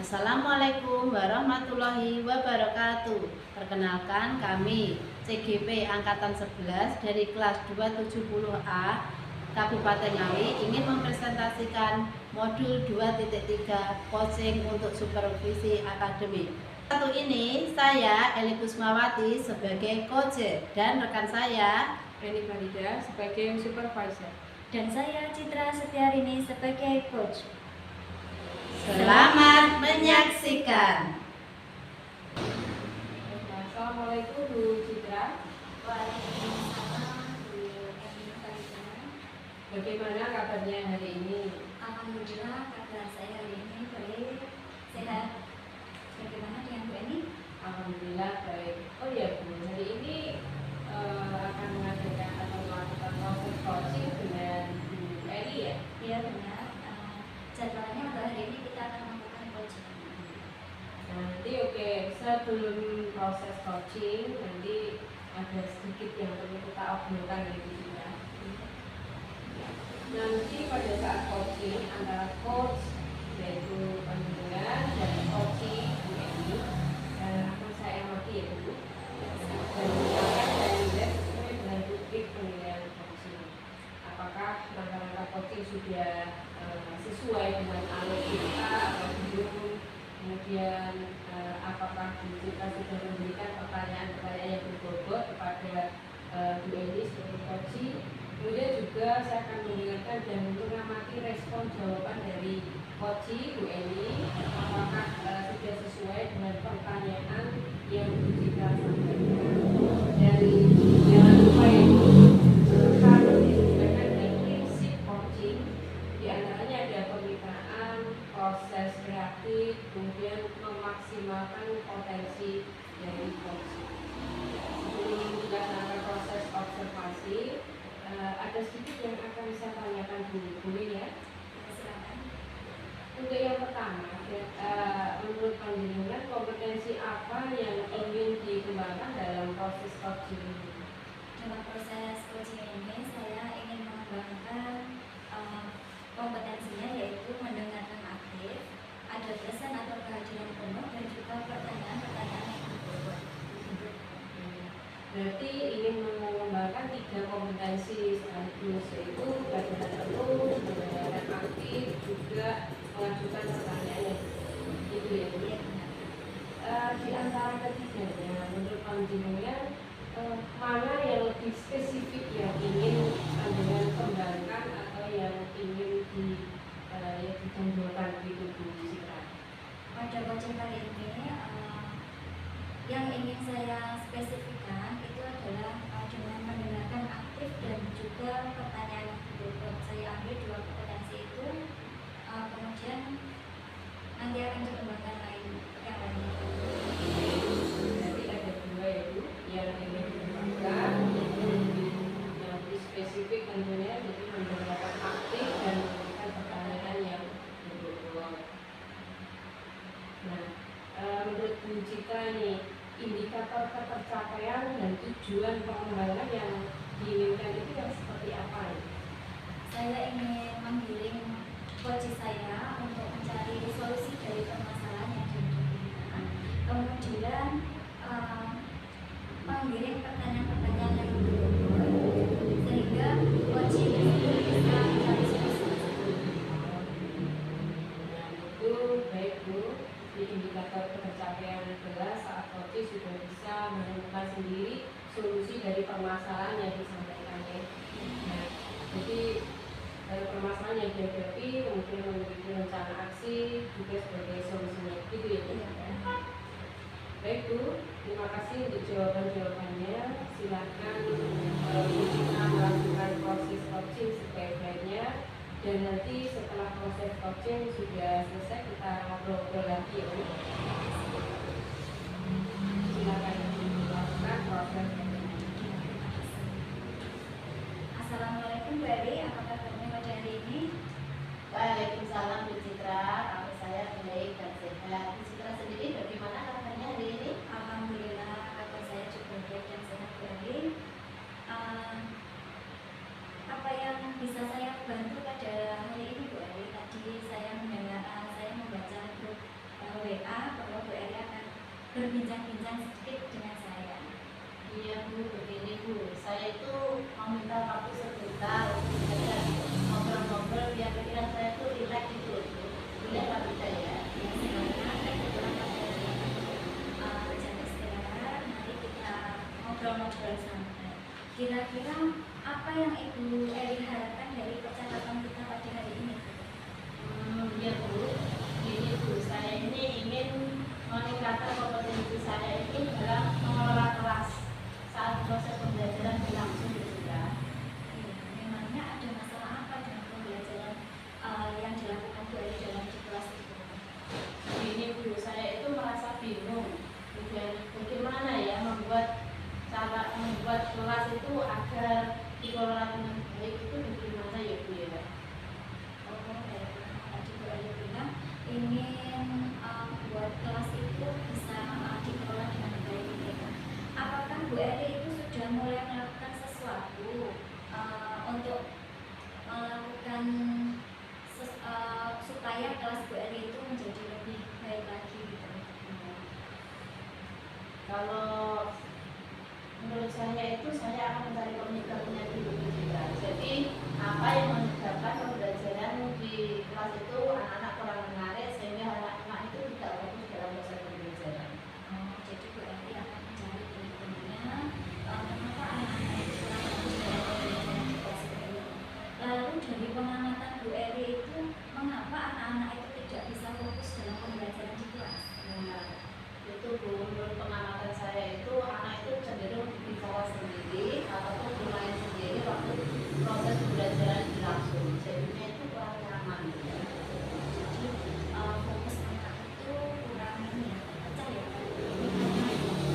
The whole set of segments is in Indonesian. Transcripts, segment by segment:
Assalamualaikum warahmatullahi wabarakatuh. Perkenalkan kami CGP Angkatan 11 dari kelas 270A Kabupaten Ngawi ingin mempresentasikan modul 2.3 coaching untuk supervisi akademik. Satu ini saya Eli Kusmawati sebagai coach dan rekan saya Eni Farida sebagai supervisor. Dan saya Citra Setiarini sebagai coach. Selamat menyaksikan. Assalamualaikum Bu Citra. Waalaikumsalam Bu Eni Farida. Bagaimana kabarnya hari ini? Alhamdulillah kabar saya hari ini baik, sehat. Bagaimana dengan Bu Eni? Alhamdulillah baik. Oh ya Bu, hari ini akan mengadakan atau melakukan proses coaching dengan Bu Eni ya? Iya benar. Jadwalnya untuk hari ini kita akan melakukan coaching. Nanti oke, sebelum proses coaching nanti ada sedikit yang perlu kita obrolkan ya Bu Citra. Nanti pada saat coaching antara coach yaitu panjenengan dan coaching Bu Eni akan saya amati ya Bu. Dan akan saya lihat sesuai dengan rubrik penilaian coaching. Apakah langkah-langkah coaching sudah sesuai dengan alur kita atau belum? Kemudian apakah Bu Citra sudah memberikan pertanyaan-pertanyaan yang berbobot kepada Bu Eni sebagai coaching? Kemudian juga saya akan mendengarkan dan mengamati respon jawaban dari coaching Bu Eni. Apakah sudah sesuai dengan pertanyaan yang Bu Citra sampaikan? Dan jangan lupa ya Bu, harus disesuaikan dengan prinsip coaching. Di antaranya ada pemitaan, proses kreatif, kemudian memaksimalkan potensi dari coaching. Sebelum dilaksanakan proses observasi, ada sedikit yang akan saya tanyakan dulu, boleh ya? Silakan. Untuk yang pertama, menurut panjenengan kompetensi apa yang ingin dikembangkan dalam proses coaching ini? Dalam proses coaching ini saya ingin mengembangkan kompetensinya yaitu mendengarkan aktif, ada pesan atau kehadiran penuh dan juga pertanyaan-pertanyaan yang berbobot. Berarti ingin mengembangkan 3 kompetensi sekaligus, yaitu belajar penuh, mendengarkan aktif, juga mengajukan pertanyaan yang berbobot. Itu ya Bu. Di antara ketiganya, menurut panjenengan mana yang lebih spesifik yang ingin panjenengan kembangkan atau yang ingin ditonjolkan gitu Bu Citra? Pada coaching kali ini yang ingin saya spesifikkan itu adalah dengan mendengarkan aktif dan juga pertanyaan yang berbobot. Saya ambil 2 kompetensi itu, kemudian nanti akan dikembangkan yang lainnya. Jadi ada 2 ya Bu, yang ingin dikembangkan, yang lebih spesifik tentunya, jadi mendengarkan aktif dan memberikan pertanyaan yang berbobot. Nah, menurut Bu Citra nih, indikator ketercapaian dan tujuan pengembangan yang diinginkan itu yang seperti apa ya? Saya ingin menggiring coach saya untuk mencari solusi dari permasalahan yang dihadapi. Kemudian menggiring pertanyaan-pertanyaan yang berbobot sehingga coach itu bisa mencari solusi. Nah, itu baik Bu, di indikator ketercapaian adalah saat coach sudah bisa menemukan sendiri solusi dari permasalahan yang disampaikan ya. Nah, jadi permasalahan yang dihadapi kemudian memiliki rencana aksi juga sebagai solusinya, gitu ya Bu. Baik Bu, terima kasih untuk jawabannya. Silakan kita melakukan proses coaching sebaik-baiknya, dan nanti setelah proses coaching sudah selesai kita ngobrol-ngobrol lagi ya Bu. Silakan dilakukan proses coaching. Assalamualaikum Bu Eri, apa kabarnya pada hari ini? Waalaikumsalam Bu Citra, kabar saya baik dan sehat. Bu Citra sendiri bagaimana kabarnya hari ini? Alhamdulillah kabar saya juga baik dan sehat Bu Eri. Apa yang bisa saya bantu pada hari ini Bu Eri? Tadi saya membaca grup berbincang-bincang sedikit dengan saya. Iya Bu, begini Bu, saya itu mau minta waktu sebentar untuk saja ngobrol-ngobrol biar pikiran saya itu rileks gitu loh Bu. Boleh Pak bisa ya? Ya, sebenarnya ada beberapa dari jam istirahat, nanti kita ngobrol-ngobrol santai. Kira-kira apa yang Ibu Eri harapkan dari percakapan kita pada hari ini? Iya Bu, gini Bu, saya ini ingin meningkatkan kompetensi saya ini dalam mengelola kelas saat proses pembelajaran berlangsung Bu Citra. Ya, memangnya ada masalah apa dengan pembelajaran yang dilakukan Bu Eri dalam di kelas itu? Gini Bu, saya itu merasa bingung bagaimana ya cara membuat kelas itu agar dikelola dengan baik itu bagaimana ya Bu ya? Oh, tadi Bu Eri bilang ingin membuat kelas itu bisa dikelola dengan baik gitu. Apakah Bu Eri itu sudah mulai melakukan sesuatu untuk melakukan supaya kelas Bu Eri itu menjadi lebih baik lagi gitu? Kalau menurut saya itu saya akan mencari penyebabnya dulu juga. Jadi apa yang menyebabkan pembelajaran di kelas itu anak-anak kurang menarik sehingga anak-anak itu tidak fokus dalam proses pembelajaran. Jadi Bu Eri akan mencari penyebabnya kenapa anak-anak itu kurang fokus dalam pembelajaran di kelas Bu Eri. Lalu dari pengamatan Bu Eri itu mengapa anak-anak itu tidak bisa fokus dalam pembelajaran di kelas? Nah, itu Bu, menurut pengamatan saya itu anak itu cenderung berbicara sendiri ataupun bermain sendiri waktu proses pembelajaran berlangsung. Jadinya itu kurang nyaman. Jadi fokus anak itu kurang ini ya, terpecah ya.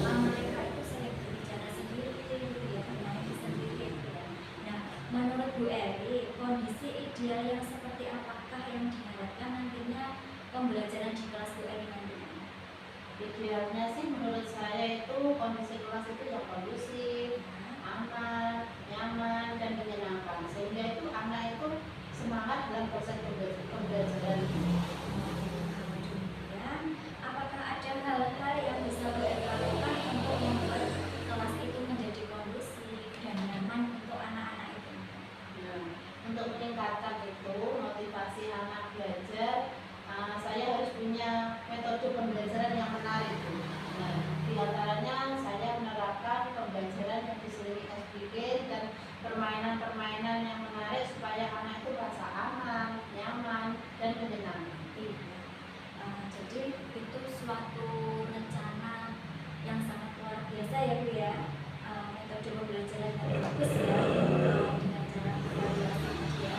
Karena mereka itu sering berbicara sendiri gitu ya, bermain sendiri gitu ya. Nah, menurut Bu Eri, kondisi ideal yang seperti apakah yang diharapkan nantinya pembelajaran di kelas Bu Eri nantinya? Idealnya sih menurut saya itu kondisi kelas itu yang kondusif, aman, nyaman, dan menyenangkan sehingga itu anak itu semangat dalam proses pembelajaran. Kemudian, apakah ada hal-hal yang bisa Bu Eri lakukan untuk membuat kelas itu menjadi kondusif dan nyaman untuk anak-anak itu? Nah, untuk meningkatkan itu motivasi anak belajar, saya harus punya metode pembelajaran yang menarik. Nah, di antaranya saya menerapkan pembelajaran yang diselingi SPG dan permainan-permainan yang menarik supaya anak itu merasa aman, nyaman, dan menyenangkan. Jadi itu suatu rencana yang sangat luar biasa ya Bu ya. Metode pembelajaran yang bagus ya, dengan cara evaluasi ya.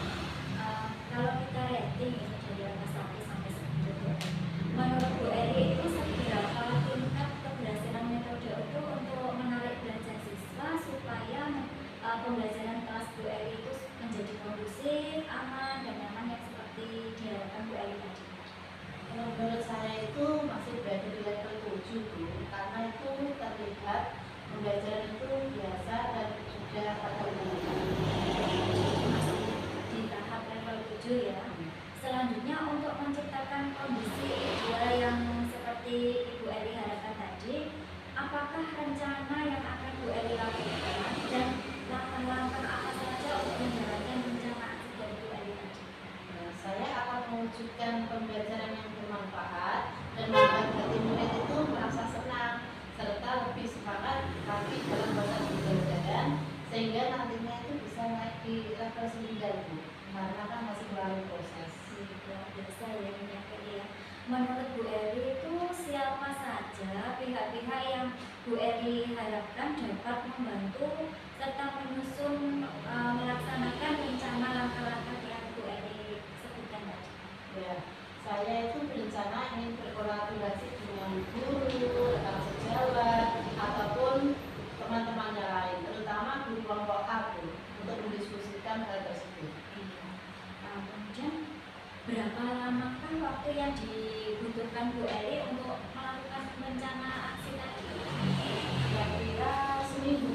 Kalau kita rating itu dari angka 1 sampai 10 Bu Eri. Menurut Bu Eri itu seberapa tingkat keberhasilan metode itu untuk menarik belajar siswa supaya pembelajaran kelas Bu Eri itu menjadi kondusif, aman, dan nyaman yang seperti diharapkan Bu Eri tadi? Menurut saya itu masih berada di level 7 Bu, karena itu terlihat pembelajaran itu biasa dan sudah pada umumnya. Masih di tahap level 7 ya. Selanjutnya untuk menciptakan kondisi ideal yang seperti Ibu Eri harapkan tadi, apakah rencana yang akan Bu Eri lakukan dan langkah-langkah apa saja untuk menjalankan rencana aksi dari Bu Eri tadi? Nah, saya akan mewujudkan pembelajaran yang bermanfaat dan membuat hati murid itu merasa senang serta lebih semangat lagi dalam proses pembelajaran sehingga nantinya itu bisa naik di level 9 Bu, karena kan masih melalui proses. Luar biasa ya ini ya. Menurut Bu Eri itu siapa saja pihak-pihak yang Bu Eri harapkan dapat membantu serta menyusun melaksanakan rencana langkah-langkah yang Bu Eri sebutkan tadi? Ya, saya itu berencana ingin berkolaborasi dengan guru, rekan sejawat, ataupun teman-temannya lain, terutama guru kelompok A Bu, untuk mendiskusikan hal tersebut. Kemudian berapa lamakah waktu yang dibutuhkan Bu Eri untuk melakukan rencana aksi tadi? Kira-kira seminggu.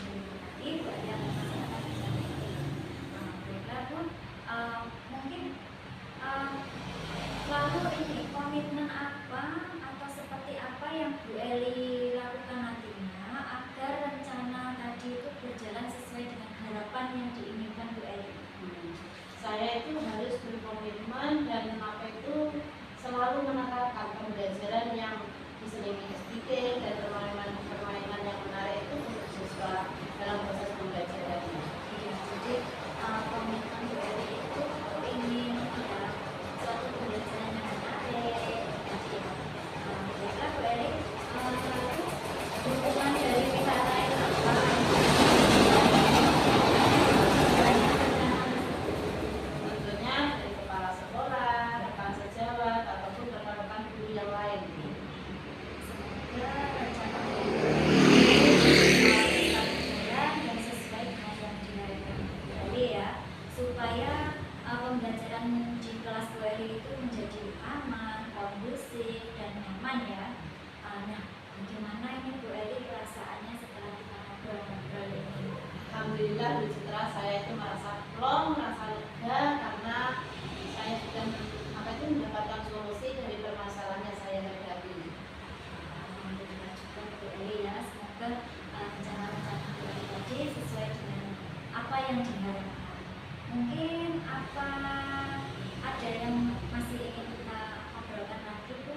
Nanti Bu Eri akan melaksanakan rencana itu. Baiklah Bu, mungkin lalu ini komitmen apa atau nyaman ya. Nah, bagaimana ini Bu Eli perasaannya setelah kita ngobrol-ngobrol ini? Alhamdulillah Bu Citra, saya itu merasa plong, merasa lega karena saya sudah mendapatkan solusi dari permasalahan yang saya hadapi. Alhamdulillah juga Bu Eli ya. Semoga rencana-rencana Bu Eli tadi sesuai dengan apa yang diharapkan. Mungkin ada yang masih ingin kita obrolkan lagi Bu?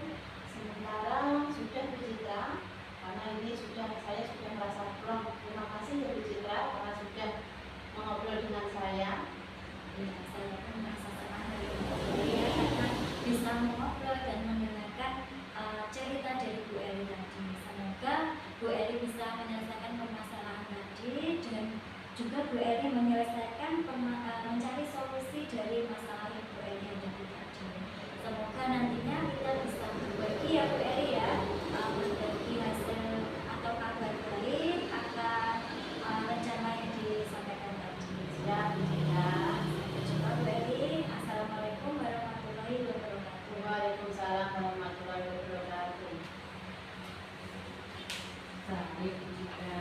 Sementara sudah Bu Citra, karena ini saya sudah merasa plong. Terima kasih ya Bu Citra karena sudah mengobrol dengan saya. Ya, saya pun merasa senang hari ini ya, karena bisa mengobrol dan mendengarkan cerita dari Bu Eli tadi. Semoga Bu Eli bisa menyelesaikan permasalahan tadi dan juga Bu Eli mencari solusi dari masalah yang Bu Eli hadapi tadi. Semoga nantinya kita bisa berbagi ya Bu Eli ya, berbagi hasil atau kabar baik akan rencana yang disampaikan tadi. Siap Bu Citra. Sampai jumpa Bu Eli. Assalamualaikum warahmatullahi wabarakatuh. Waalaikumsalam warahmatullahi wabarakatuh. Baik, jika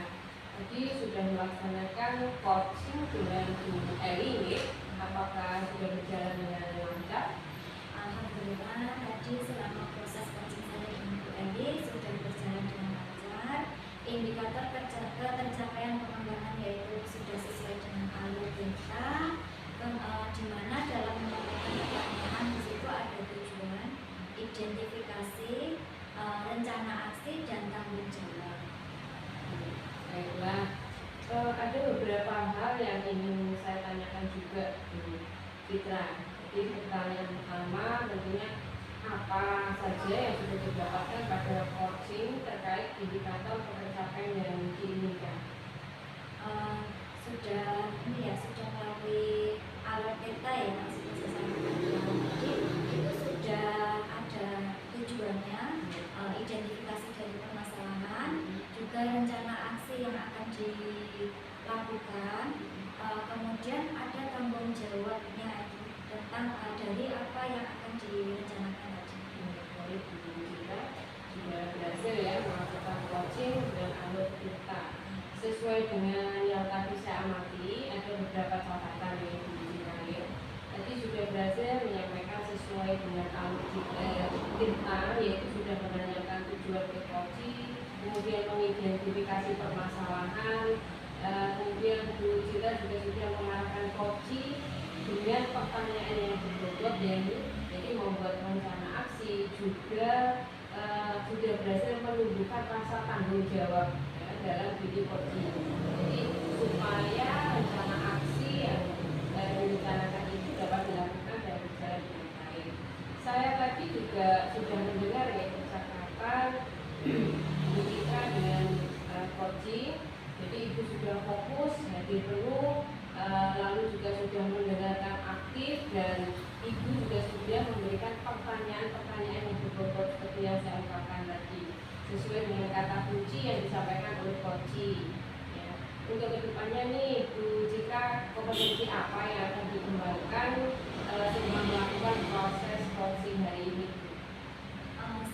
tadi sudah melaksanakan coaching dengan Bu Eli ini, apakah sudah berjalan dengan lancar? Alhamdulillah tadi selama proses coaching saya dengan Bu Eli sudah berjalan dengan lancar. Indikator tercapaian pengembangan yaitu sudah sesuai dengan alur kita, di mana dalam menyampaikan pertanyaan di situ ada tujuan, identifikasi, rencana aksi dan tanggung jawab. Baiklah, ada beberapa hal yang ingin saya tanyakan juga Bu Citra. Jadi pertanyaan pertama tentunya apa saja yang sudah didapatkan pada coaching terkait indikator pencapaian yang diinginkan? Sudah melalui alat kita ya, sudah saya sampaikan tadi itu sudah ada tujuannya, identifikasi dari permasalahan, juga rencana aksi yang akan dilakukan, kemudian ada tanggung jawabnya tentang dari apa yang akan direncanakan tadi. Baik, Bu Citra sudah berhasil ya melakukan coaching dan alur kita. Sesuai dengan yang tadi saya amati, ada beberapa catatan yang Bu Citra ya. Tadi sudah berhasil menyampaikan sesuai dengan alur kita, yaitu sudah menanyakan tujuan ke coaching, kemudian mengidentifikasi permasalahan, kemudian Bu Citra juga sudah mengarahkan coaching dengan pertanyaan yang berbobot dan jadi membuat rencana aksi juga sudah berhasil menumbuhkan rasa tanggung jawab ya, dalam diri coaching. Jadi supaya rencana aksi yang direncanakan itu dapat dilakukan dan berjalan dengan baik. Saya tadi juga sudah mendengar ya percakapan Bu Citra dengan coaching. Jadi ibu sudah fokus, hadir penuh, lalu juga sudah mendengarkan aktif dan ibu juga sudah memberikan pertanyaan-pertanyaan yang berbobot seperti yang saya ungkapkan tadi sesuai dengan kata kunci yang disampaikan oleh coaching ya. Untuk kedepannya nih Bu Citra, kompetensi apa yang akan dikembangkan selama melakukan proses coaching hari ini?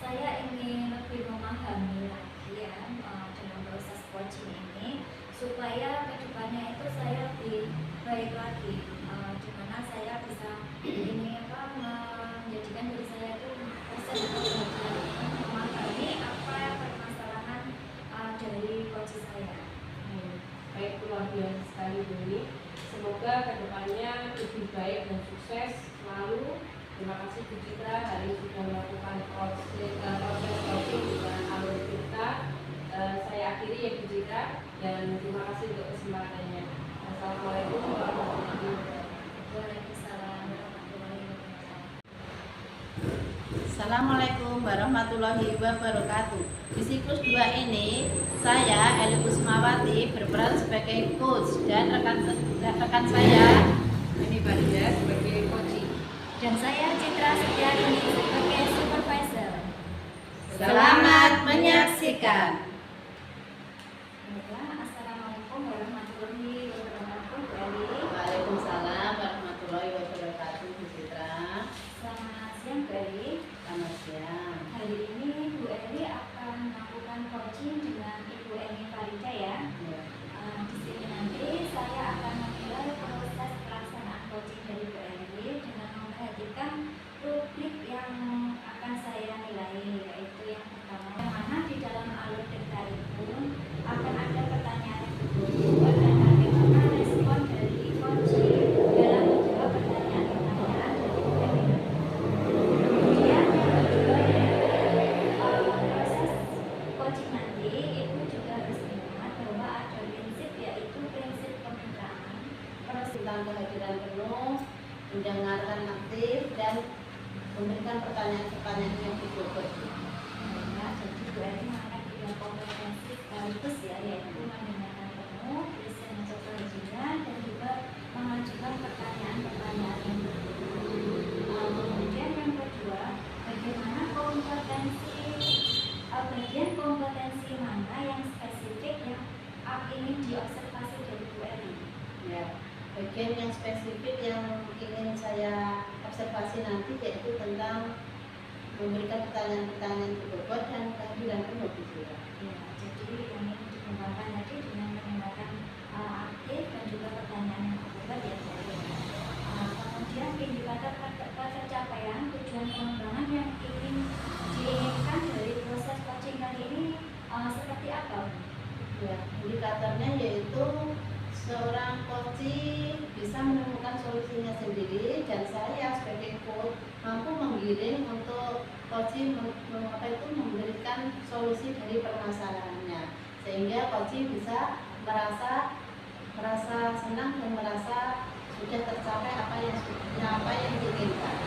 Saya ingin lebih memahami lagi ya dalam proses coaching ini supaya kedepannya itu saya lebih baik lagi, di mana saya bisa menjadikan diri saya itu bisa memahami apa permasalahan dari coach saya. Baik, luar biasa sekali Bu Eli. Semoga kedepannya lebih baik dan sukses selalu. Terima kasih Bu Citra hari ini sudah melakukan proses coaching dengan alur kita. Saya akhiri ya Bu Citra dan terima kasih untuk kesempatannya. Assalamualaikum warahmatullahi wabarakatuh. Waalaikumsalam warahmatullahi wabarakatuh. Assalamualaikum warahmatullahi wabarakatuh. Di siklus 2 ini, saya Eli Kusmawati berperan sebagai coach dan rekan saya Ini Badia sebagai coaching. Dan saya Citra Setiarini sebagai supervisor. Selamat menyaksikan. Baiklah, Assalamualaikum warahmatullahi wabarakatuh. Bu Eli. Waalaikumsalam warahmatullahi wabarakatuh Bu Citra. Selamat siang Bu Eli. Selamat siang. Hari ini Bu ingin diobservasi dari Bu Eli? Ya, bagian yang spesifik yang ingin saya observasi nanti yaitu tentang memberikan pertanyaan-pertanyaan berbobot dan kehadiran penuh gitu ya. Ya, jadi yang ingin dikembangkan tadi dengan menggunakan aktif dan juga pertanyaan yang berbobot ya Bu Eli. Kemudian indikator pencapaian tujuan pengembangan yang diinginkan dari proses coaching kali ini seperti apa? Ya, indikatornya yaitu seorang coaching bisa menemukan solusinya sendiri dan saya sebagai coach mampu menggiring untuk coaching memberikan solusi dari permasalahannya sehingga coaching bisa merasa senang dan merasa sudah tercapai apa yang diinginkan.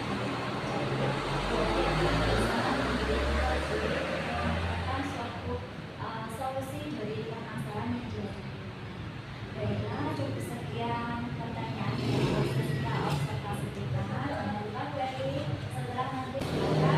Menemukan suatu solusi dari permasalahan yang dihadapi. Baiklah, cukup sekian pertanyaan yang harus kita observasi kita. Jangan lupa Bu Eli, setelah nanti kita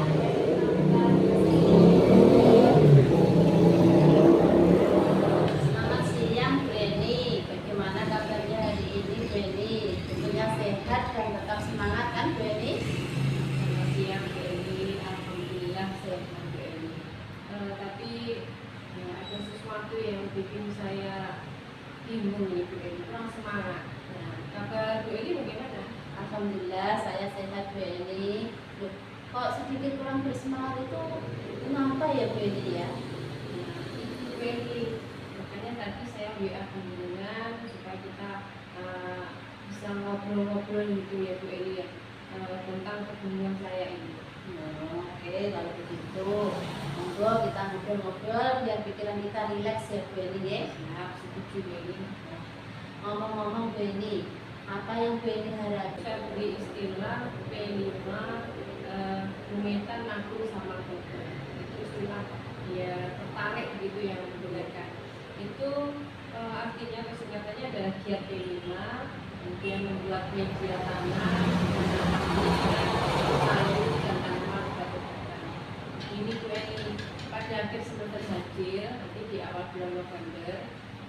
Selamat siang Bu Eni, bagaimana kabarnya hari ini Bu Eni? Tentunya sehat dan tetap semangat kan Bu Eni? Selamat siang Bu Eli, alhamdulillah sehat Bu Eli. Tapi ya, ada sesuatu yang bikin saya bingung nih Bu Eli, kurang semangat. Nah, kabar Bu Eli bagaimana? Alhamdulillah saya sehat Bu Eni. Loh, kok sedikit kurang bersemangat itu kenapa ya Bu Eni ya? Nah, itu Bu Eli. Makanya tadi saya WA dengan supaya kita bisa ngobrol-ngobrol gitu ya Bu Eli ya, tentang kebingungan saya ini. Oke, kalau begitu monggo kita ngobrol-ngobrol biar pikiran kita rileks ya Bu Eni ya. Siap, setuju Bu Eli. Ngomong-ngomong Bu Eni, apa yang Bu Eni harapkan? Saya beri istilah P5 rumitan aku sama dokter. Itu istilah ya tertarik gitu yang menggunakan. Itu artinya kesingkatannya adalah giat P5, kemudian membuat media tanam, sayur dan tanaman obat-obatan. Ini gue pada akhir semester ganjil nanti di awal bulan November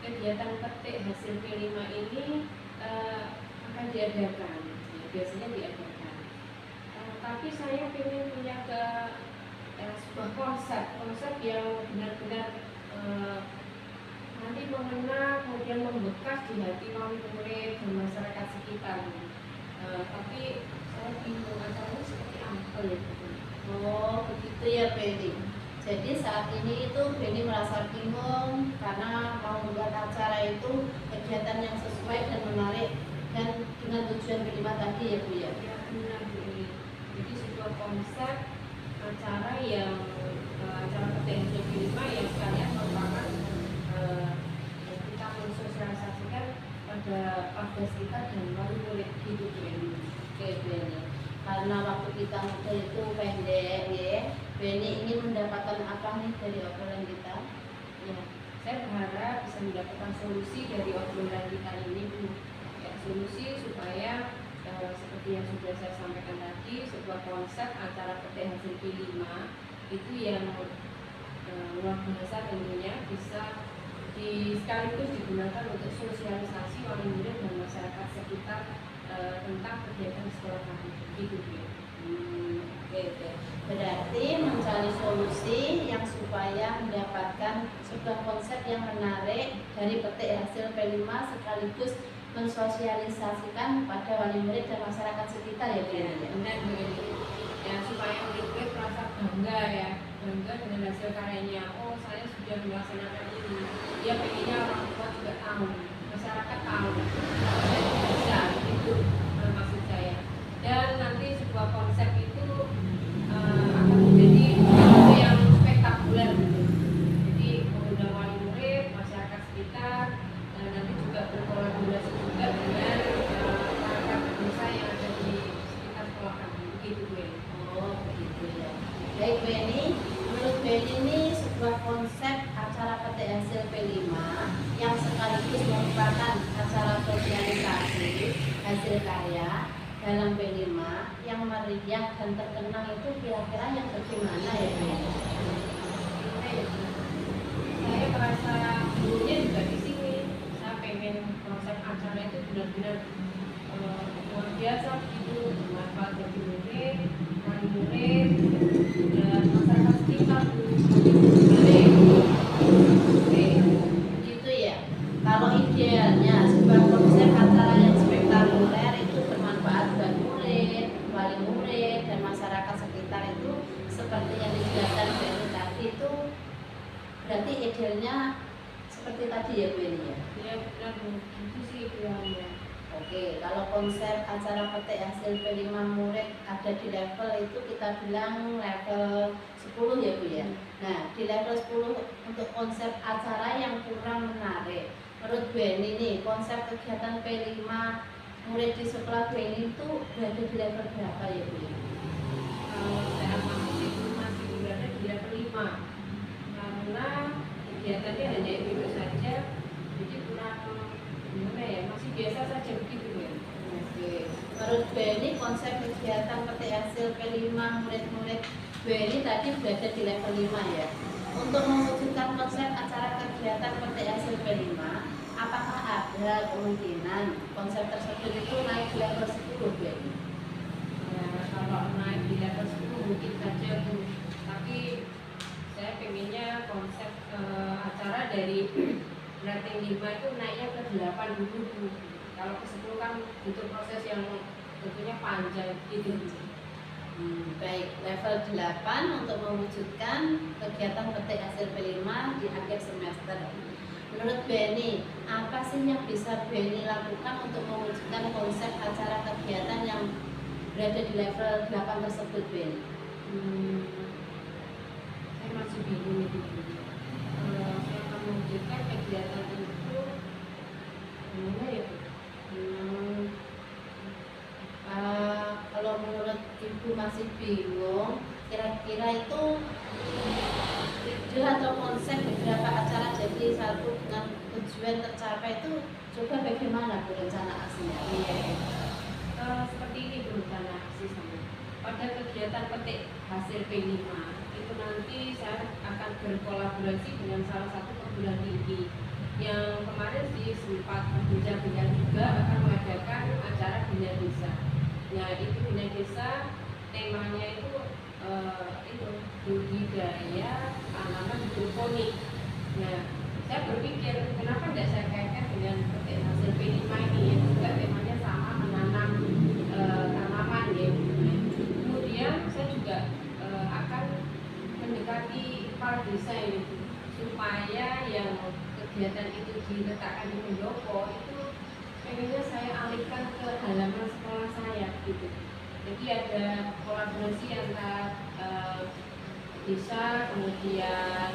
kegiatan petik hasil P5 ini akan diadakan, ya, biasanya diadakan. Tapi saya ingin punya sebuah konsep yang benar-benar nanti mengena kemudian membekas di hati murid dan masyarakat sekitar. Tapi saya bingung acaranya seperti apa ya. Oh, begitu ya Bu Eni. Jadi saat ini itu Bu Eni merasa bingung karena mau membuat acara itu kegiatan yang sesuai dan menarik dan dengan tujuan P5 tadi ya Bu ya. Ya benar Bu Eli. Jadi sebuah konsep acara yang acara petik hasil P5 yang sekalian merupakan yang kita mensosialisasikan pada kita dan wali murid gitu Bu Eli. Oke Bu Eni. Karena waktu kita muda itu pendek ya. Bu Eni ingin mendapatkan apa nih dari obrolan kita? Ya, saya berharap bisa mendapatkan solusi dari obrolan kita ini Bu. Ya, solusi supaya seperti yang sudah saya sampaikan tadi, sebuah konsep acara petik hasil P5 itu yang luar biasa tentunya bisa sekaligus digunakan untuk sosialisasi wali murid dan masyarakat sekitar tentang kegiatan sekolah kami. Gitu ya. Oke. Berarti mencari solusi yang supaya mendapatkan sebuah konsep yang menarik dari petik hasil P5 sekaligus mensosialisasikan pada wali murid dan masyarakat sekitar ya Bu Eni. Benar Bu Eli. Ya supaya murid-murid merasa bangga ya, bangga dengan hasil karyanya. Oh saya sudah melaksanakan ini. Dia pengennya orang tua juga tahu, masyarakat tahu. Saya bisa itu maksud saya. Dan nanti sebuah konsep itu akan menjadi sesuatu yang spektakuler gitu. Jadi mengundang wali murid, masyarakat sekitar, dan nanti juga berkolaborasi juga dengan perangkat desa yang ada di sekitar sekolah kami. Begitu Bu Eli. Oh begitu ya. Baik Bu Eni, menurut Bu Eni ini sebuah konsep acara petik hasil P5 yang sekaligus merupakan acara sosialisasi hasil karya dalam P5 yang meriah dan terkenal itu kira-kira yang bagaimana ya Bu Eni? Saya merasa dulunya juga di sini benar-benar luar biasa begitu, bermanfaat bagi murid, wali murid, dan masyarakat sekitar. Gitu ya. Kalau idealnya sebuah konsep acara yang spektakuler itu bermanfaat bagi murid, wali murid, dan masyarakat sekitar itu seperti yang dijelaskan dari tadi itu berarti idealnya seperti tadi ya Bu Eni ya. Ya benar itu sih idealnya. Oke, kalau konsep acara petik hasil P5 murid ada di level itu kita bilang level 10 ya Bu ya. Nah, di level 10 untuk konsep acara yang kurang menarik. Menurut Bu Eni nih, konsep kegiatan P5 murid di sekolah Bu Eni itu berada di level berapa ya Bu? Kalau saya amati itu masih berada di level 5 karena kegiatannya hanya itu saja, jadi kurang gimana ya, masih biasa saja begitu ya. Oke. Menurut Bu Eni konsep kegiatan petik hasil P5 murid-murid Bu Eni tadi berada di level 5 ya. Untuk mewujudkan konsep acara kegiatan petik hasil P5, apakah ada kemungkinan konsep tersebut itu naik ke level 10 Bu Eni? Ya, kalau naik di level 10 mungkin saja Bu, tapi saya pengennya konsep acara dari rating 5 itu naiknya ke 8 dulu Bu. Kalau ke 10 kan butuh proses yang tentunya panjang gitu. Baik, level 8 untuk mewujudkan kegiatan petik hasil P5 di akhir semester. Menurut Bu Eni, apa sih yang bisa Bu Eni lakukan untuk mewujudkan konsep acara kegiatan yang berada di level 8 tersebut Bu Eni? Saya masih bingung itu Bu. Saya akan mewujudkan kegiatan itu gimana ya Bu? Kalau menurut Ibu masih bingung, kira-kira itu ide atau konsep beberapa acara jadi satu dengan tujuan tercapai itu coba bagaimana Bu rencana aksinya? Seperti ini Bu rencana aksi sama. Pada kegiatan petik hasil P5 itu nanti saya akan berkolaborasi dengan salah satu perguruan tinggi yang kemarin sih sempat berbincang-bincang juga akan mengadakan acara bina desa. Nah itu bina desa temanya itu budidaya tanaman hidroponik. Nah saya berpikir kenapa tidak saya kaitkan dengan petik hasil P5 ini yang juga temanya sama, menanam tanaman ya. Kemudian saya juga akan mendekati kepala desa ini supaya yang kegiatan itu diletakkan di pendopo itu pengennya saya alihkan ke halaman sekolah saya gitu. Jadi ada kolaborasi antara desa, kemudian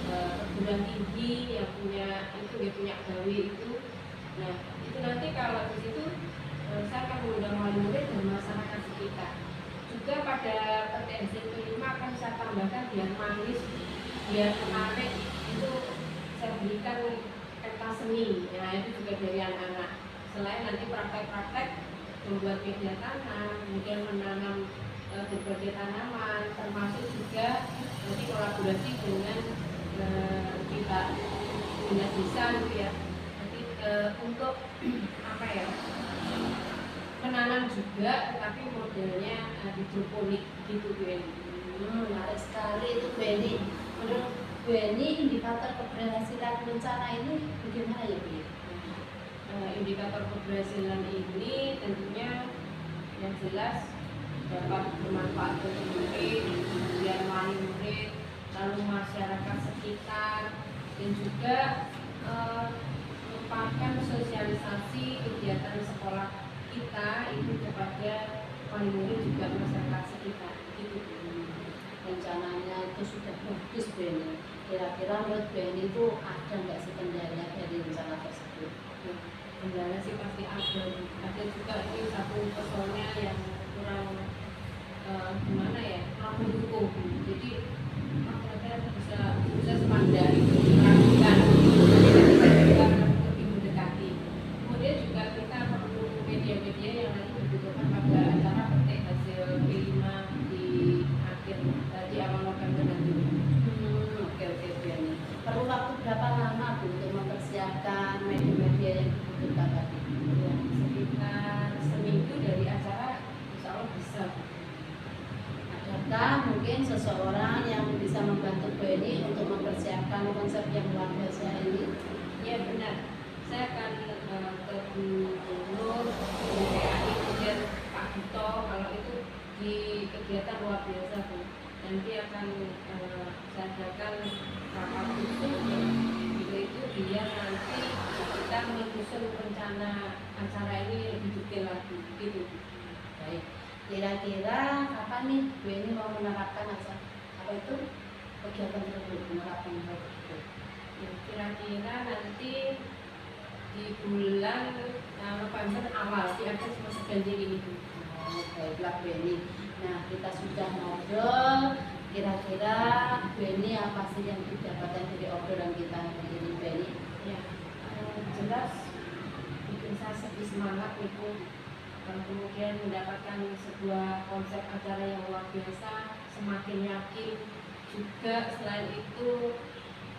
perguruan tinggi yang punya itu ya punya gawe itu. Nah itu nanti kalau di situ saya akan mengundang wali murid dan masyarakat sekitar. Juga pada PTSD kelima akan saya tambahkan biar manis, biar menarik itu saya berikan pentas seni. Nah itu juga dari anak-anak. Selain nanti praktek-praktek membuat media tanam, kemudian menanam berbagai tanaman, termasuk juga nanti kolaborasi dengan kita dinas desa gitu ya. Nanti untuk apa ya? Menanam juga, tapi modelnya hidroponik gitu Bu Eni. Menarik sekali itu Bu Eni. Menurut Bu Eni, indikator keberhasilan rencana ini bagaimana ya Bu? Indikator keberhasilan ini tentunya yang jelas dapat bermanfaat bagi murid, kemudian wali murid, lalu masyarakat sekitar, dan juga merupakan sosialisasi kegiatan sekolah kita itu kepada wali murid juga masyarakat sekitar. Itu Rencananya itu sudah bagus Bu Eni. Kira-kira menurut Bu Eni itu ada nggak sih kendala dari rencana tersebut? kendala sih pasti ada juga ini satu personnya yang kurang gimana ya, kurang mendukung. Jadi ternyata bisa sepandai meragukan, kita lebih mendekati. Kemudian juga kita perlu media-media yang nanti dibutuhkan pada acara petik hasil P5 di akhir di awal November nanti. Oke Bu Eni. Perlu waktu berapa lama Bu untuk mempersiapkan media-media yang dibutuhkan tadi? menerapkan konsep yang luar biasa ini? Ya benar, saya akan ke Bu Nur, Bu PAI, kemudian Pak Duto, kalau itu di kegiatan luar biasa Bu. Nanti akan saya adakan rapat khusus, bila itu biar nanti kita menyusun rencana acara ini lebih detail lagi, gitu. Baik, kira-kira kapan nih Bu ini mau menerapkan apa itu kegiatan tersebut, menerapkan hal tersebut? Ya, kira-kira nanti di bulan November awal di akhir semester ganjil ini Bu. Oh, baiklah Bu Eni. Nah, kita sudah ngobrol. Kira-kira Bu Eni apa sih yang didapatkan dari obrolan kita hari ini, Bu Eni? Ya, jelas bikin saya lebih semangat itu, kemudian mendapatkan sebuah konsep acara yang luar biasa, semakin yakin juga. Selain itu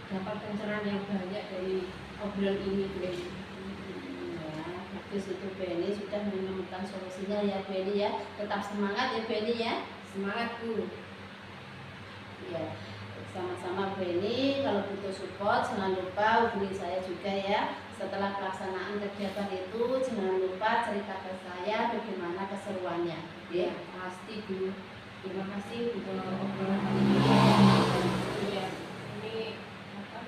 dapat pencerahan yang banyak dari obrolan ini Bu Eni. Ya, bagus itu Bu Eni sudah menemukan solusinya ya Bu Eni ya. Tetap semangat ya Bu Eni ya. Semangat Bu. Ya, sama-sama Bu Eni. Kalau butuh support jangan lupa hubungi saya juga ya. Setelah pelaksanaan kegiatan itu jangan lupa cerita ke saya bagaimana keseruannya. Ya, pasti Bu. Terima kasih untuk obrolan hari ini. Ya, ini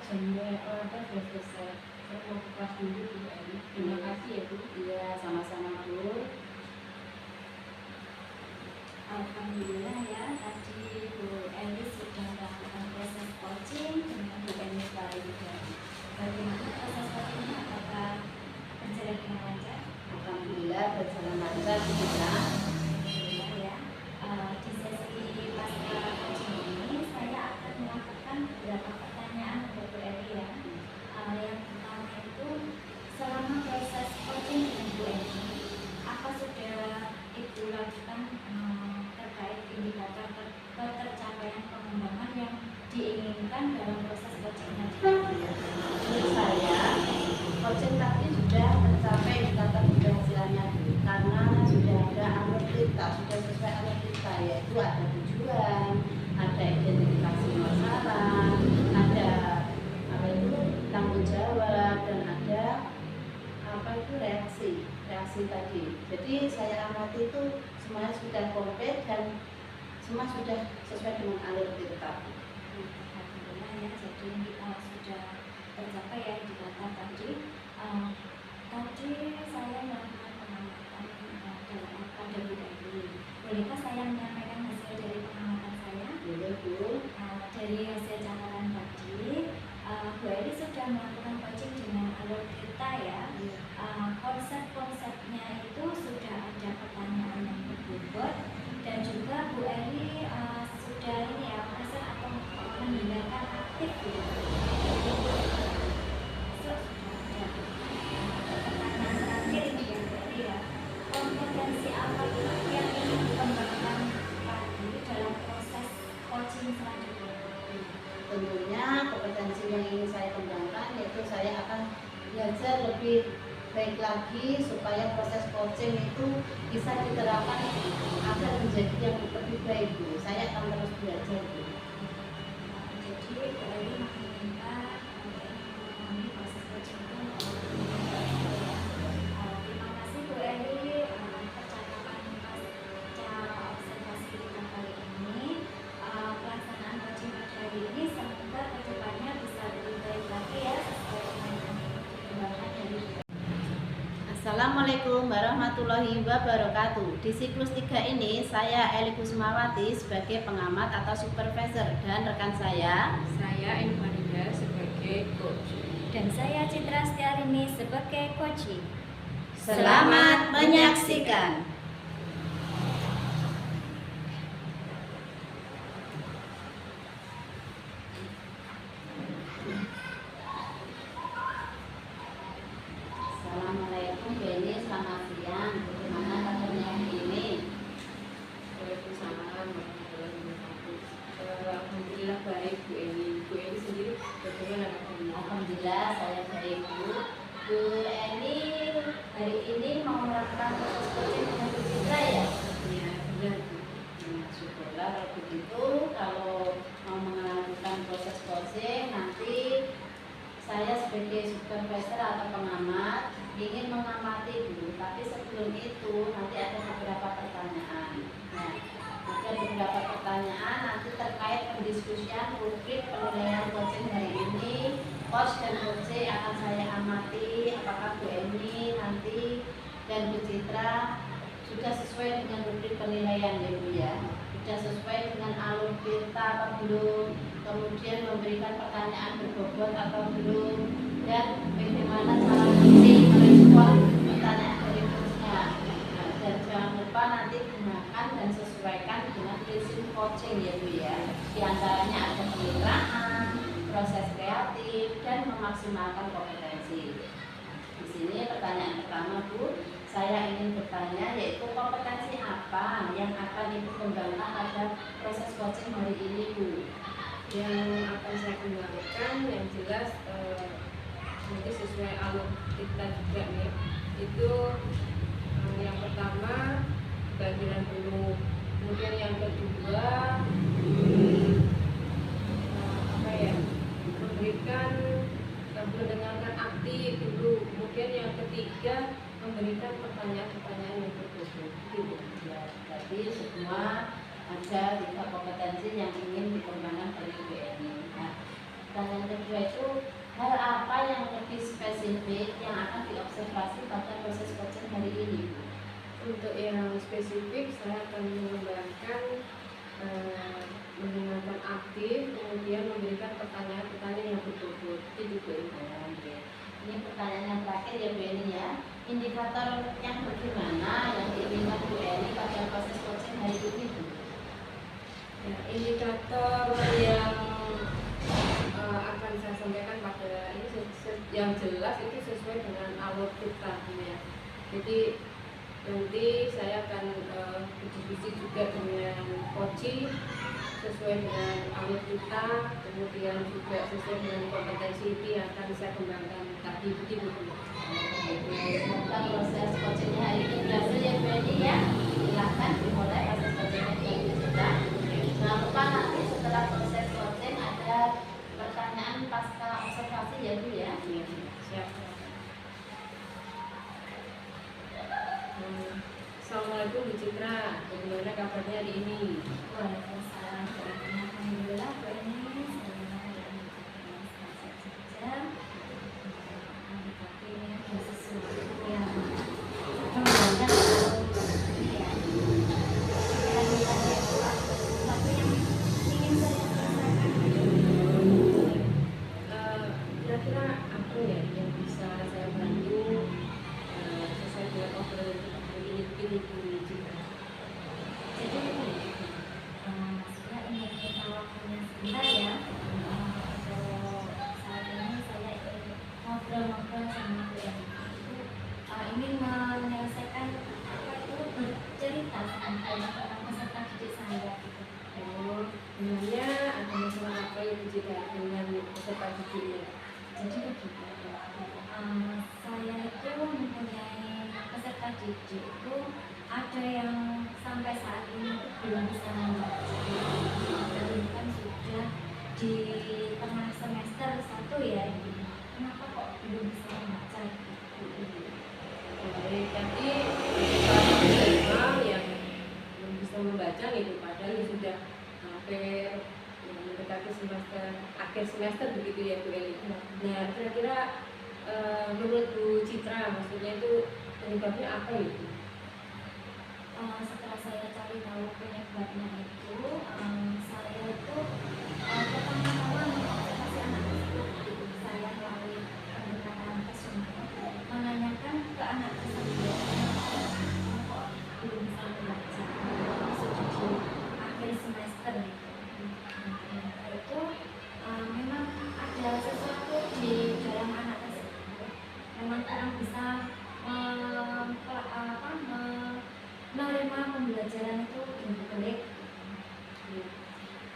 jamnya ada sudah selesai. Saya mau ke kelas dulu Bu Eni. Terima kasih ya Bu. Iya, sama-sama Bu. Alhamdulillah ya, tadi Bu Eli sudah melakukan proses coaching dengan Bu Eni Farida. Bagaimana proses coachingnya? Apakah berjalan dengan lancar? Alhamdulillah berjalan lancar kita. Alhamdulillah ya. Di sesi pasca coaching ini saya akan melakukan beberapa pertanyaan untuk Bu Eli ya. Yang pertama itu, selama proses coaching dengan Bu Eli, apa sudah Ibu lakukan terkait indikator ketercapaian pengembangan yang diinginkan dalam proses coaching tadi? Menurut saya, coaching tadi sudah tercapai indikator keberhasilannya Bu, karena sudah ada alur kita, sudah sesuai alur kita, yaitu ada tujuan, ada identifikasi masalah, ada apa itu tanggung jawab, dan ada apa itu reaksi tadi. Jadi saya amati itu semuanya sudah konkret dan semua sudah sesuai dengan alur kita. Alhamdulillah ya, jadi sudah tercapai ya indikator tadi. Tadi saya melakukan pengamatan dalam pada Bu Eli. Bolehkah saya menyampaikan hasil dari pengamatan saya? Boleh Bu. Dari hasil catatan tadi, Bu Eli sudah melakukan coaching dengan alur kita ya. Konsep-konsepnya itu sudah ada pertanyaan yang berbobot, dan juga Bu Eli sudah ini ya, merasa atau mendengarkan aktif gitu. Pertanyaan terakhir ini ya Bu Eli ya, kompetensi apa yang ingin dikembangkan tadi dalam proses coaching selanjutnya? Tentunya kompetensi yang ingin saya kembangkan yaitu saya akan belajar lebih baik lagi supaya proses coaching itu bisa diterapkan agar menjadi yang lebih baik Bu. Saya akan terus belajar Bu. Jadi Bu Eli meminta memahami proses coaching itu. Terima kasih Bu Eli percakapan pasca observasi kita kali ini. Pelaksanaan coaching pada hari ini semoga kedepannya bisa lebih baik lagi ya, sesuai dengan perkembangan dari Assalamualaikum warahmatullahi wabarakatuh. Di siklus 3 ini saya Eli Kusmawati sebagai pengamat atau supervisor dan rekan saya Saya Farida sebagai coach. dan saya Citra Setiarini sebagai coaching. selamat menyaksikan. Assalamualaikum Beni, selamat siang. Bagaimana kabarnya hari ini? Waalaikumsalam warahmatullahi wabarakatuh. Alhamdulillah baik Bu Eli. Bu Eli sendiri bagaimana kabarnya? Alhamdulillah saya baik Bu. Bu Eni hari ini mau melakukan proses coaching dengan Bu Citra ya? Ya, benar Bu. Syukurlah kalau begitu. Kalau mau melakukan proses coaching nanti saya sebagai supervisor atau pengamat ingin mengamati dulu, tapi sebelum itu nanti ada beberapa pertanyaan. Nah, ada beberapa pertanyaan nanti terkait pendiskusian rubrik penilaian coaching hari ini. Coach dan coach akan saya amati apakah Bu Eni nanti dan Bu Citra sudah sesuai dengan rubrik penilaian ya Bu ya, sudah sesuai dengan alur kita atau belum, kemudian memberikan pertanyaan berbobot atau belum, dan bagaimana cara nanti merespon pertanyaan berikutnya. Nah, dan jangan lupa nanti gunakan dan sesuaikan dengan prinsip coaching ya Bu ya. Di antaranya ada kemitraan, proses kreatif, dan memaksimalkan kompetensi. Di sini pertanyaan pertama Bu, saya ingin bertanya yaitu kompetensi apa yang akan Ibu kembangkan pada proses coaching hari ini Bu? Yang akan saya kembangkan yang jelas nanti sesuai alur kita juga nih, itu yang pertama bagian dulu, kemudian yang kedua memberikan mendengarkan aktif dulu, kemudian yang ketiga memberikan pertanyaan-pertanyaan yang berbobot. Ya, jadi semua ada 3 kompetensi yang ingin dikembangkan dari BNI. Nah, pertanyaan kedua itu hal apa yang lebih spesifik yang akan diobservasi pada proses coaching hari ini? Untuk yang spesifik saya akan mengembangkan mendengarkan aktif, kemudian memberikan pertanyaan-pertanyaan yang berbobot. Itu Bu. Ini pertanyaan yang terakhir ya Bu Eni ya. Indikator yang bagaimana yang diinginkan Bu Eni pada proses coaching hari ini Bu? Ya, indikator yang akan saya sampaikan pada ini yang jelas itu sesuai dengan alur kita ya. Jadi nanti saya akan berdiskusi juga dengan coaching sesuai dengan alur kita, kemudian juga sesuai dengan kompetensi ini yang akan saya kembangkan tadi begitu. Semoga proses coachingnya hari ini berhasil ya Bu Eni ya. Silahkan dimulai proses coachingnya dari kita. Jangan lupa nanti setelah proses coaching ada pertanyaan pasca observasi ya Bu ya. Siap. Assalamualaikum Bu Citra, bagaimana kabarnya hari ini? Waalaikumsalam. Alhamdulillah Bu Eni, saya saja. Tapi ini ada sesuatu yang membanggakan. Ya. Sesuatu yang ingin saya sampaikan. Kira-kira apa ya yang bisa saya bantu sesuai dengan obrolan kita hari ini Bu Citra? Jadi saya ingin minta waktunya sebentar ya. Untuk saat ini saya ingin ngobrol-ngobrol sama Bu Eni. Ingin menyelesaikan apa itu bercerita tentang peserta didik saya gitu. Sebenarnya ada masalah apa yang Bu Citra dengan peserta didiknya? Jadi begitu. Saya itu mempunyai peserta didik itu ada yang sampai saat ini belum bisa membaca. Dan kan sudah di tengah semester 1 ya ini. Kenapa kok belum bisa membaca? Baik, tadi yang belum bisa membaca gitu, padahal ini sudah hampir mendekati semester akhir semester begitu ya Bu Eli. Nah, kira-kira menurut Bu Citra maksudnya itu penyebabnya apa itu? Setelah saya cari tahu penyebabnya itu, saya itu pertama-tama mengobservasi anak tersebut. Saya melalui pendekatan personal menanyakan ke anak tersebut kenapa kok belum bisa membaca, sudah di akhir semester itu. Itu memang ada sesuatu di dalam anak tersebut, memang kurang bisa menerima pembelajaran itu dengan baik.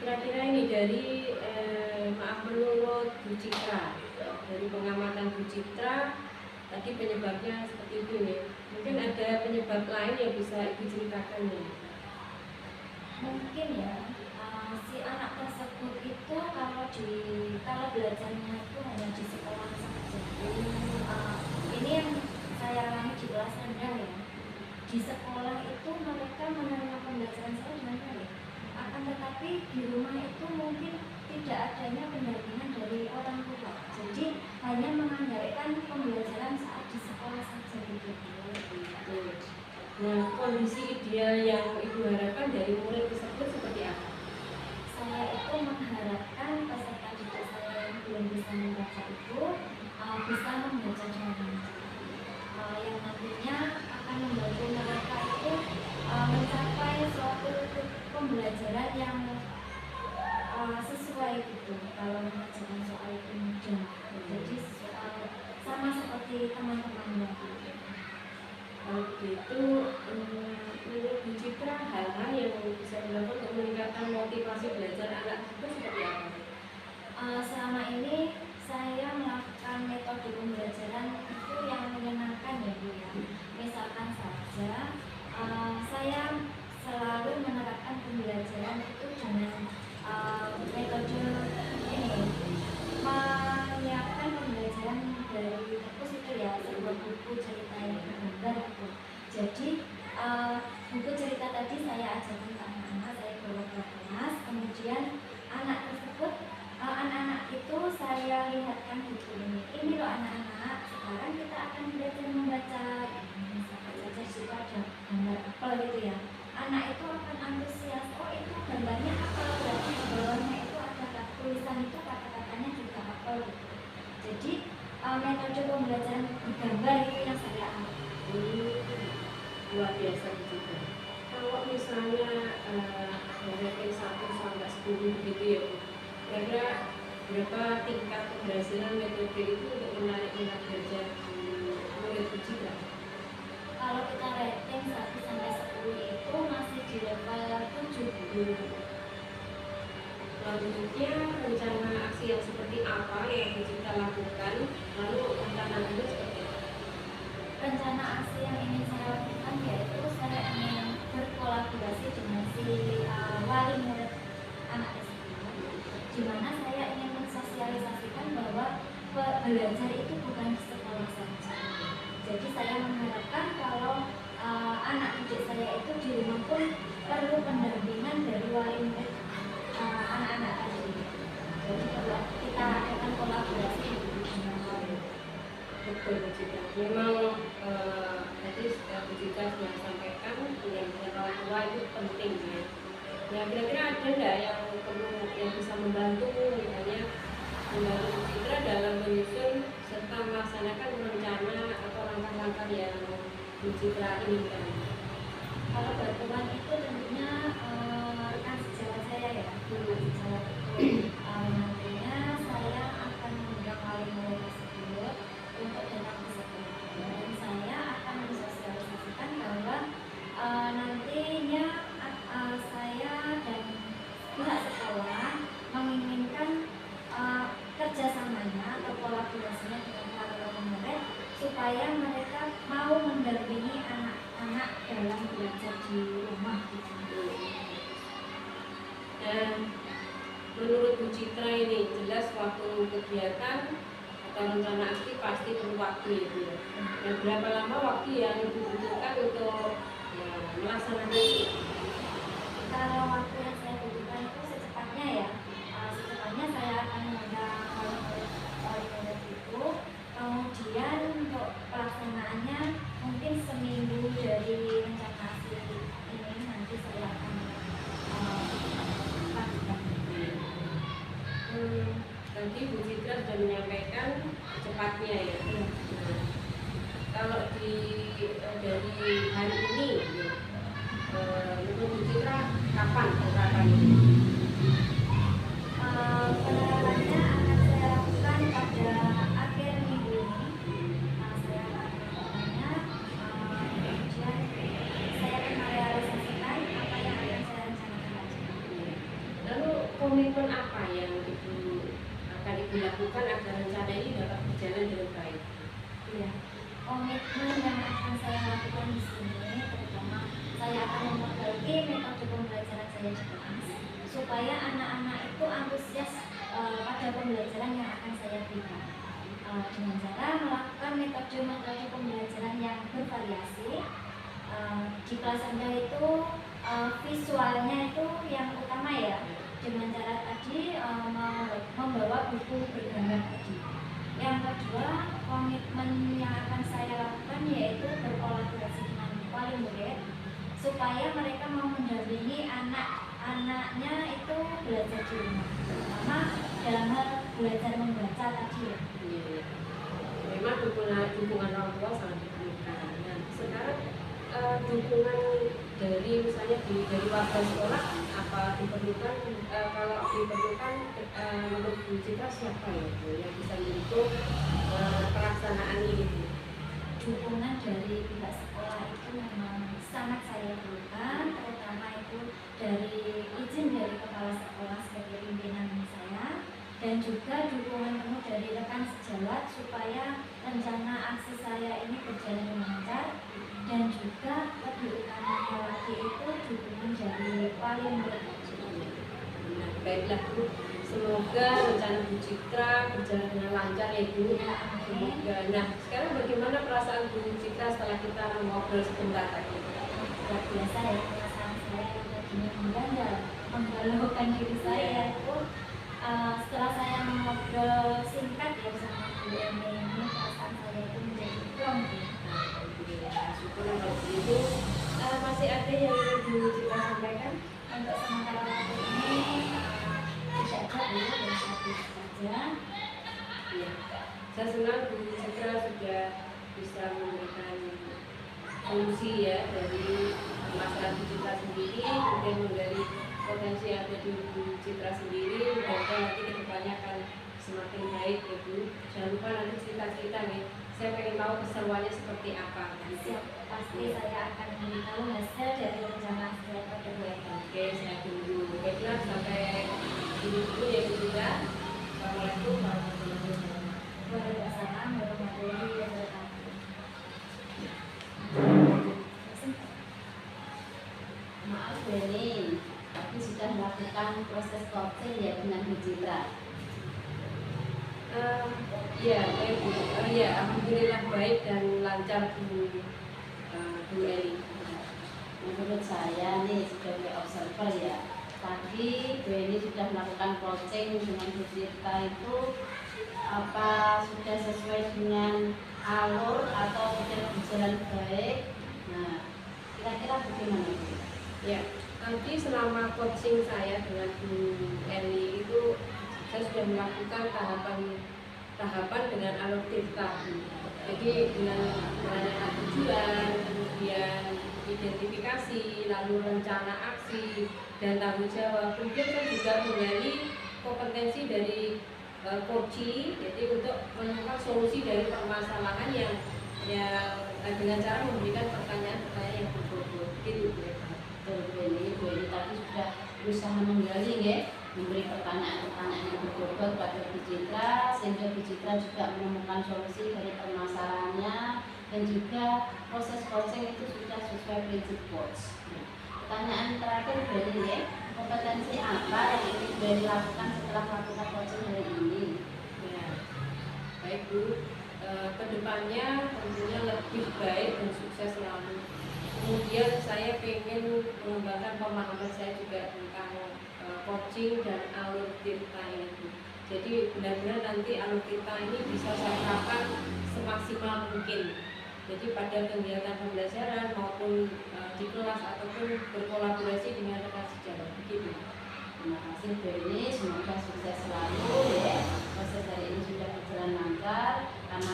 Kira-kira ini dari menurut Bu Citra, dari pengamatan Bu Citra tadi penyebabnya seperti itu ya. Mungkin ada penyebab lain yang bisa Ibu ceritakan ya? Mungkin ya si anak tersebut itu kalau di kalau belajarnya itu hanya di sekolah saja. Ini yang saya alami di kelas rendah ya. Di sekolah itu mereka menerima pembelajaran saya dengan baik. Akan tetapi di rumah itu mungkin tidak adanya pendampingan dari orang tua. Jadi hanya mengandalkan pembelajaran saat di sekolah saja gitu. Nah, kondisi ideal yang Ibu harapkan dari murid tersebut seperti apa? Saya itu mengharapkan peserta didik saya yang belum bisa membaca itu bisa membaca dengan lancar. Yang nantinya akan membantu mereka itu mencapai suatu pembelajaran yang sesuai gitu. Kalau mengerjakan soal itu mudah, jadi sama seperti teman-temannya gitu. Kalau begitu, menurut Bu Citra, hal-hal yang bisa dilakukan untuk meningkatkan motivasi belajar anak itu seperti apa? Selama ini saya melakukan metode pembelajaran itu yang menyenangkan ya Bu ya. Misalkan saja saya selalu menerapkan pembelajaran itu dengan metode ini, menyiapkan pembelajaran dari perpus itu ya, sebuah buku cerita yang bergambar itu. Jadi buku cerita tadi saya ajarkan ke anak-anak, saya bawa ke kelas, kemudian anak-anak itu saya lihatkan buku ini loh anak-anak, sekarang kita akan belajar membaca. Misalkan saja situ ada gambar apel gitu ya, anak itu akan antusias, oh itu gambarnya apel, berarti di bawahnya itu ada tulisan itu kata-katanya juga apel gitu. Jadi metode pembelajaran bergambar itu yang saya ambil. Luar biasa juga. Kalau misalnya ranking 1 sampai 10 begitu ya, kira-kira berapa tingkat keberhasilan metode itu untuk menarik minat belajar murid Bu Citra? Kalau kita rating 1 sampai 10 itu masih di level 7. Selanjutnya, rencana aksi yang seperti apa yang Bu Citra lakukan? Lalu tantangannya seperti apa? Rencana aksi yang ingin saya lakukan yaitu saya ingin berkolaborasi dengan si wali murid anak tersebut, di mana saya ingin mensosialisasikan bahwa belajar itu bukan di sekolah saja. Jadi saya mengharapkan kalau anak didik saya itu di rumah pun perlu pendampingan dari wali murid anak-anak tadi. Jadi kalau kita akan kolaborasi dengan wali. Betul Bu Citra. Memang tadi Bu Citra sudah sampaikan pendampingan orang tua itu penting ya. Ya kira-kira ada nggak yang perlu yang bisa membantu misalnya membantu Bu Citra dalam menyusun serta melaksanakan rencana atau langkah-langkah yang Bu Citra inginkan? Kalau bantuan itu tentunya rekan sejawat saya ya, rekan sejawat itu nantinya saya akan mengundang wali murid tersebut untuk datang ke sekolah, dan saya akan mensosialisasikan bahwa nantinya saya dan pihak sekolah menginginkan kerjasamanya atau kolaborasinya dengan para wali murid supaya mereka mau mendampingi anak-anak dalam belajar di rumah gitu. Dan menurut Bu Citra ini jelas waktu kegiatan atau rencana aksi pasti perlu waktu ya Bu. Dan berapa lama waktu yang dibutuhkan untuk melaksanakan itu? Kalau waktu yang saya butuhkan itu secepatnya ya, secepatnya saya akan mengundang wali murid itu, kemudian untuk pelaksanaannya mungkin seminggu dari rencana aksi ini nanti saya akan lakukan. Tadi Bu Citra sudah menyampaikan cepatnya ya. Nah, kalau dari hari ini, menurut Bu Citra kapan penerapan ini? Penerapannya akan saya lakukan pada akhir minggu ini. Saya akan melakukannya, kemudian saya akan merealisasikan apa yang akan saya rencanakan. Lalu komitmen apa yang akan Ibu lakukan agar rencana ini dapat berjalan dengan baik? Iya, komitmen yang akan saya lakukan di sini terutama saya akan memperbaiki metode pembelajaran saya di kelas supaya anak-anak itu antusias pada pembelajaran yang akan saya berikan. Dengan cara melakukan metode-metode pembelajaran yang bervariasi. Di kelas Anda itu visualnya itu yang utama ya, dengan cara tadi membawa buku bergambar tadi. Yang kedua, komitmen yang akan saya lakukan yaitu berkolaborasi dengan wali murid supaya mereka mau mendampingi anak-anaknya itu belajar di rumah, terutama dalam hal belajar membaca tadi ya. Iya. Memang dukungan orang tua sangat diperlukan. Nah, sekarang dukungan dari misalnya dari warga sekolah apa diperlukan, kalau diperlukan menurut Bu Citra siapa ya Bu yang bisa mendukung pelaksanaan ini Bu? Dukungan dari pihak sekolah itu memang sangat saya perlukan, terutama itu dari izin dari kepala sekolah sebagai pimpinan saya, dan juga dukungan penuh dari rekan sejawat supaya rencana aksi saya ini berjalan dengan lancar, dan juga lebih utamanya lagi itu dukungan dari wali murid. Nah, baiklah Bu, semoga rencana Bu Citra berjalan dengan lancar ya Bu. Semoga. Nah, sekarang bagaimana perasaan Bu Citra setelah kita ngobrol sebentar tadi? Luar biasa ya perasaan saya yang tadinya mengganda, menggalaukan diri saya itu setelah saya ngobrol singkat ya sama Bu Emi ini, perasaan saya itu menjadi plong. Alhamdulillah, syukur kalau begitu. Masih ada yang ingin Bu Citra sampaikan? Untuk sementara waktu ini tidak ada dulu dan satu saja. Iya. Saya senang Bu Citra sudah bisa memberikan solusi ya dari masalah Bu Citra sendiri, kemudian dari potensi yang ada di Bu Citra sendiri. Mudah-mudahan nanti kedepannya akan semakin baik ya Bu. Jangan lupa nanti cerita-cerita nih. Saya pengen tahu keseruannya seperti apa. Siap, pasti saya akan memberitahu hasil dari rencana saya pada Bu Emi. Oke, saya tunggu. Baiklah, sampai ini dulu ya Bu Citra. Assalamualaikum warahmatullahi wabarakatuh. Waalaikumsalam warahmatullahi wabarakatuh. Maaf Beni, tapi sudah melakukan proses coaching ya dengan Bu Citra. Iya, baik Bu. Iya, alhamdulillah baik dan lancar Bu Eli. Menurut saya nih sebagai observer ya, tadi Bu Eni sudah melakukan coaching dengan Bu Citra itu apa sudah sesuai dengan alur atau sudah berjalan baik? Nah, kira-kira bagaimana Bu? Ya, nanti selama coaching saya dengan Bu Eli itu saya sudah melakukan tahapan dengan alur tirta. Jadi dengan menanyakan tujuan, kemudian identifikasi, lalu rencana aksi dan tanggung jawab. Kemudian saya juga menggali kompetensi dari coaching, jadi untuk menemukan solusi dari permasalahan yang dengan cara memberikan pertanyaan-pertanyaan yang berbobot. Gitu Bu. Bu Eni tadi sudah berusaha menggali ya, memberi pertanyaan-pertanyaan yang berbobot pada Bu Citra sehingga Bu Citra juga menemukan solusi dari permasalahannya, dan juga proses coaching itu sudah sesuai prinsip coach. Pertanyaan terakhir Bu Eni ya, kompetensi apa yang ingin Bu Eni lakukan setelah melakukan coaching hari ini? Ya, baik Bu. Kedepannya tentunya lebih baik dan sukses selalu. Kemudian saya ingin mengembangkan pemahaman saya juga tentang coaching dan alur tirta ini Bu. Jadi benar-benar nanti alur tirta ini bisa saya terapkan semaksimal mungkin. Jadi pada kegiatan pembelajaran maupun di kelas ataupun berkolaborasi dengan rekan sejawat. Begitu. Terima kasih Bu Eni, semoga sukses selalu ya. Proses hari ini sudah berjalan lancar karena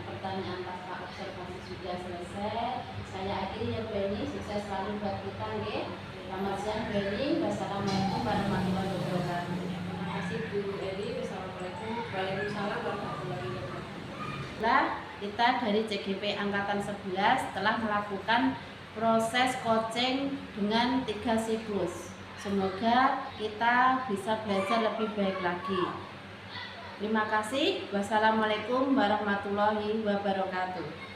pertanyaan pasca observasi sudah selesai. Saya akhiri ya Bu Eni, sukses selalu buat kita ya. Selamat siang Bu Eni, wassalamualaikum warahmatullahi wabarakatuh. Terima kasih Bu Eli. Wassalamualaikum. Waalaikumsalam warahmatullahi wabarakatuh. Nah, kita dari CGP Angkatan 11 telah melakukan proses coaching dengan 3 siklus. Semoga kita bisa belajar lebih baik lagi. Terima kasih. Wassalamualaikum warahmatullahi wabarakatuh.